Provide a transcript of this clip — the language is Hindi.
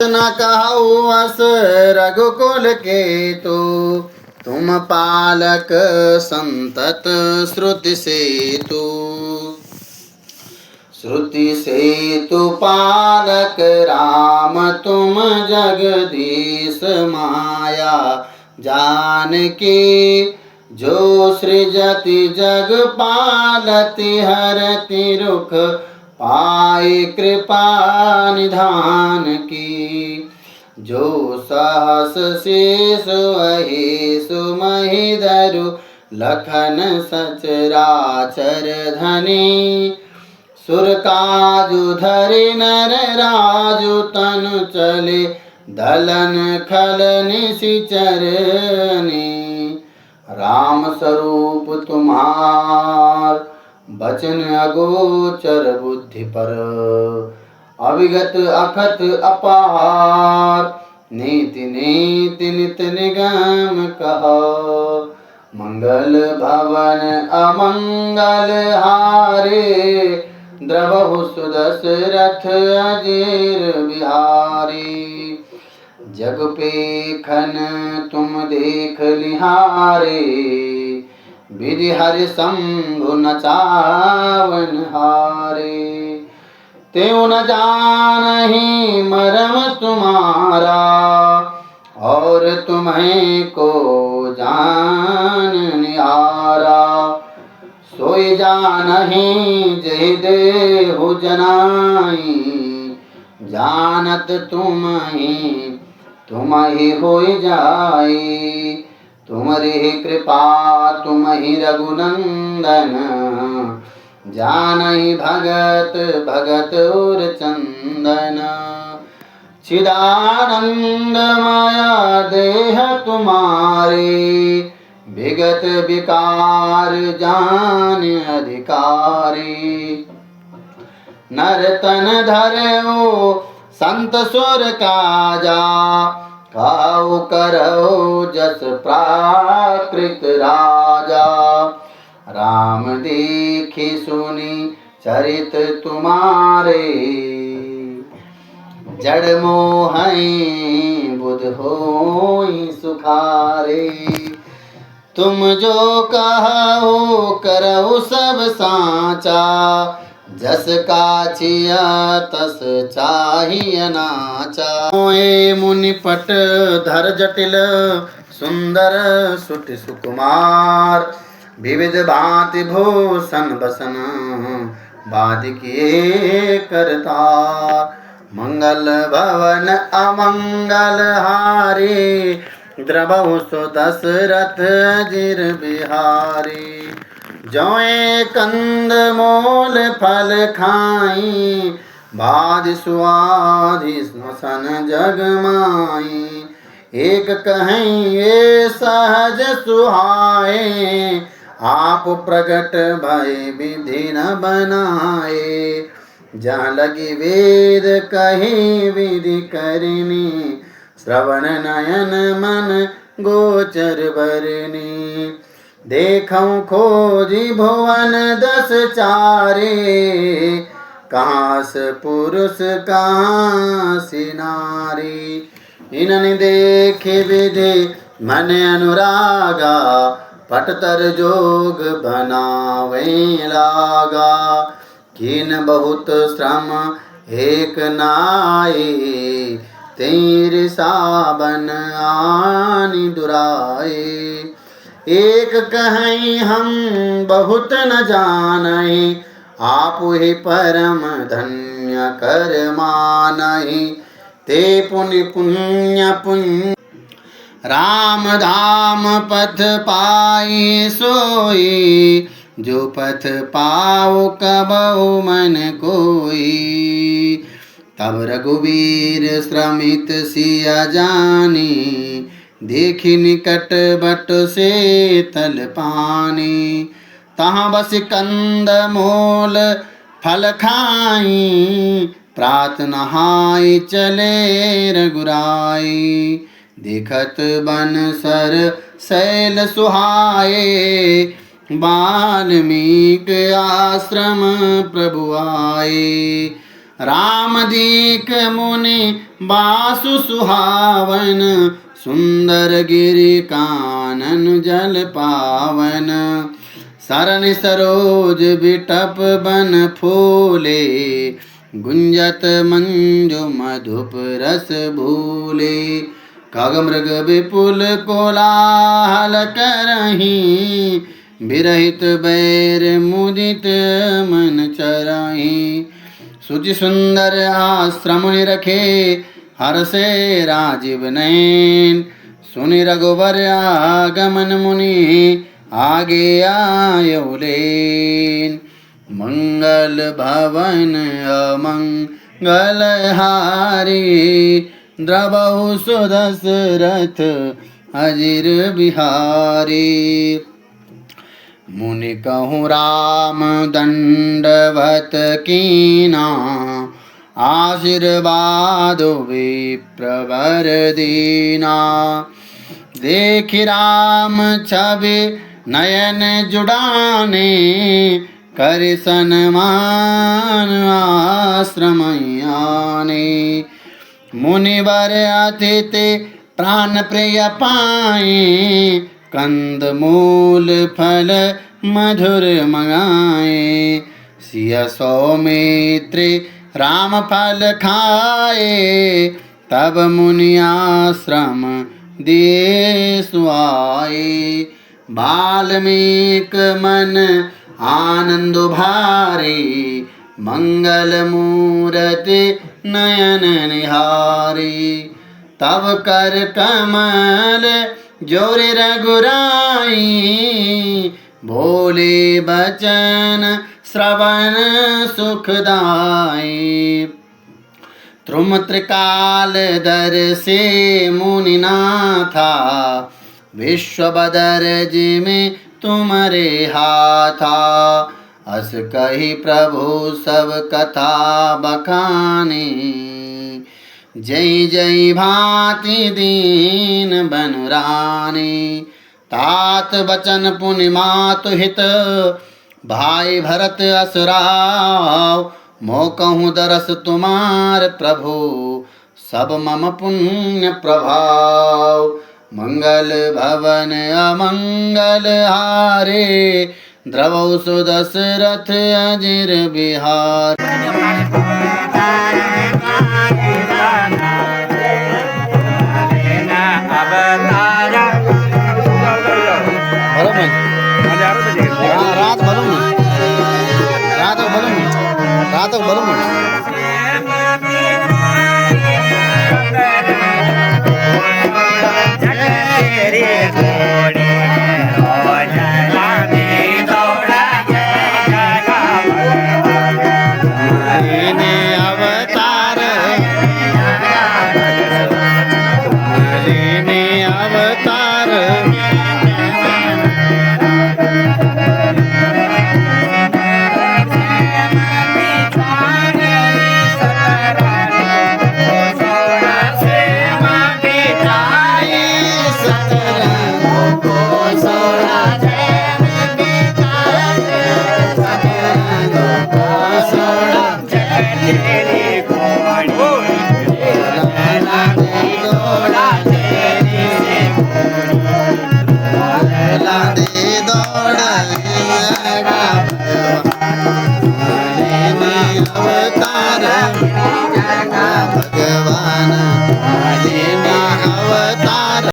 न कहु अस रघुकुल के तो तुम पालक संतत श्रुति सेतु। श्रुति सेतु पालक राम तुम जगदीश माया जानकी। जो सृजति जग पालति हरति रुख पाए कृपा निधान की। जो सहस शेष वही सुमहि धरु लखन सचराचर धनी। सुर काजु धरि नर राजु तनु चले दलन खल निशिचरनी। राम स्वरूप तुम्हार बचन अगोचर बुद्धि पर। अविगत अखत अपार नीति नीति नित निगम कह। मंगल भवन अमंगल हारे द्रवहु सुदशरथ अजीर बिहारी। जग पेखन तुम देख निहारे विधि हरि शंभु नचावन हारे। त्यों न जानहि मरम तुम्हारा और तुम्हें को जान निहारा। सोई जानहि जहि देहु जनाई जानत तुम्हि होई जाई। तुम्हारी कृपा तुम्हि रघुनंदन जानहि भगत भगत और चंदन। चिदानंद माया देह तुम्हारे विगत विकार जान अधिकारी। नर तन धरो संत सुर काजा काऊ करो जस प्राकृत राजा। राम देखी सुनी चरित तुम्हारे जड़ मोहई बुध होई सुखारे। तुम जो कहो करो सब साचा जस काचिया तस चाहिए नाचा। मोए मुनि पट धर जटिल सुंदर सुट सुकुमार। विविध भांति भूषण बसन बाद किए करतार। मंगल भवन अमंगल हारी द्रवहु सुदशरथ अजीर बिहारी। जोए कंद मोल फल खाई बाद सुआदि सन जग माई। एक कहीं ये सहज सुहाए आप प्रगट भय विधि न बनाए। जहाँ लगी वेद कहीं विधि करनी श्रवण नयन मन गोचर बरनी। देखूं खोजी भुवन दस चारे कहाँ से पुरुष कहाँ सी नारी। इनन देखे विधि मन अनुरागा पटतर जोग बनावे लागा। किन बहुत श्रम एक नाई तेरे साबन आनी दुराए। एक कहीं हम बहुत न जानहि आप ही परम धन्य कर मानहि। ते पुण्य पुण्य पुण्य राम धाम पथ पाई सोई। जो पथ पाओ कबहु मन कोई। तब रघुवीर श्रमित सिया जानी देखी निकट बट से तल पानी। तहाँ बस कंद मोल फल खाई प्रात नहाई चले रघुराई। देखत बन सर शैल सुहाए वाल्मीकि आश्रम प्रभु आए। राम दीक मुनि बासु सुहावन, सुंदर गिरि कानन जल पावन। सरन सरोज बिटप बन फूले, गुंजत मंजु मधुप रस भूले। खग मृग विपुल कोलाहल करहीं, विरहित बैर मुदित मन चरहीं। सुचि सुंदर आश्रम रखे, हर्षे राजीव नयन। सुनि रघुवर आगमन मुनि, आगे आयो लेन। मंगल भवन अमंगल हारी, द्रवहु सुदशरथ अजिर बिहारी। मुनि कहूँ राम दंडवत कीना, आशीर्वाद विप्रवर दीना। देखि राम छवि नयन जुड़ाने, कर सन्मान आश्रम आने। मुनिवर अतिथि प्राण प्रिय पाए, कंद मूल फल मधुर मंगाए। सिय सौमित्र राम फल खाए, तब मुनि आश्रम दिए सुआए। वाल्मीक मन आनंद भारे, मंगल मूरति नयन निहारे। तब कर कमल जोर रघुराई, बोले बचन श्रवण सुखदाई। त्रुम त्रिकाल दर से मुनि नाथा, विश्व बदर जिमि तुम्हारे हाथा। अस कही प्रभु सब कथा बखानी, जय जय भांति दीन बनुरानी। तात बचन पुनि मातु हित, भाई भरत असुराव। मो कहूँ दरस तुम्हार प्रभु, सब मम पुण्य प्रभाव। मंगल भवन अमंगल हारे, द्रवौ सुदशरथ अजिर बिहार। रात भर भगवान अवतार